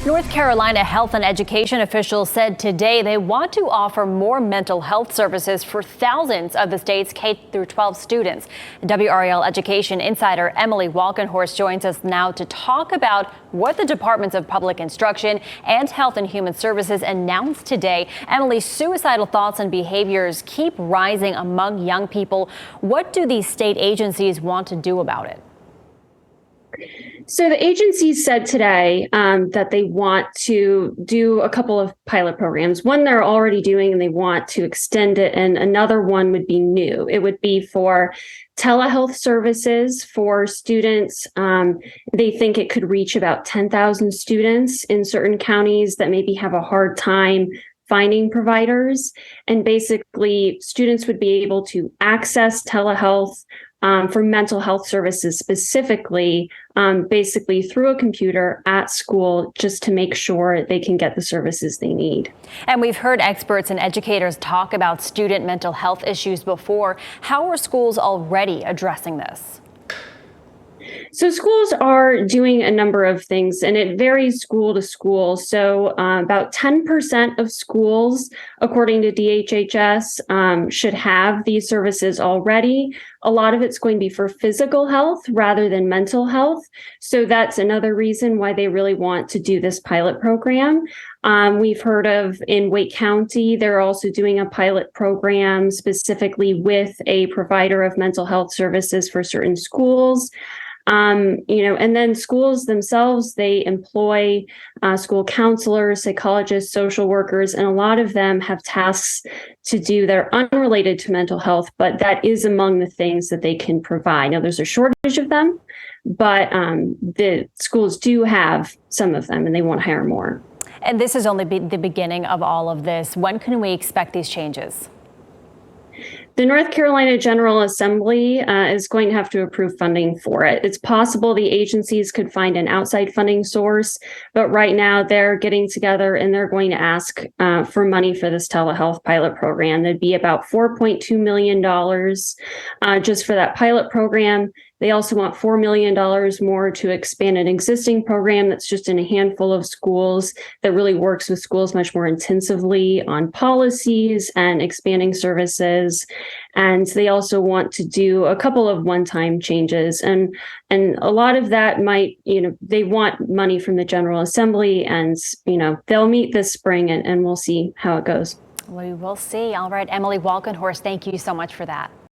North Carolina health and education officials said today they want to offer more mental health services for thousands of the state's K-12 students. WRAL education insider Emily Walkenhorst joins us now to talk about what the Departments of Public Instruction and Health and Human Services announced today. Emily, suicidal thoughts and behaviors keep rising among young people. What do these state agencies want to do about it? So the agencies said today that they want to do a couple of pilot programs. One they're already doing and they want to extend it, and another one would be new. It would be for telehealth services for students. They think it could reach about 10,000 students in certain counties that maybe have a hard time finding providers. And basically, students would be able to access telehealth for mental health services specifically, basically through a computer at school, just to make sure they can get the services they need. And we've heard experts and educators talk about student mental health issues before. How are schools already addressing this? So schools are doing a number of things, and it varies school to school. So about 10% of schools, according to DHHS, should have these services already. A lot of it's going to be for physical health rather than mental health. So that's another reason why they really want to do this pilot program. We've heard of in Wake County, they're also doing a pilot program specifically with a provider of mental health services for certain schools. And then schools themselves, they employ school counselors, psychologists, social workers, and a lot of them have tasks to do that are unrelated to mental health, but that is among the things that they can provide. Now, there's a shortage of them, but the schools do have some of them, and they want to hire more. And this is only the beginning of all of this. When can we expect these changes? The North Carolina General Assembly is going to have to approve funding for it. It's possible the agencies could find an outside funding source, but right now they're getting together and they're going to ask for money for this telehealth pilot program. That'd be about $4.2 million just for that pilot program. They also want $4 million more to expand an existing program that's just in a handful of schools that really works with schools much more intensively on policies and expanding services. And they also want to do a couple of one-time changes. And a lot of that might, they want money from the General Assembly, and, they'll meet this spring and we'll see how it goes. We will see. All right, Emily Walkenhorst, thank you so much for that.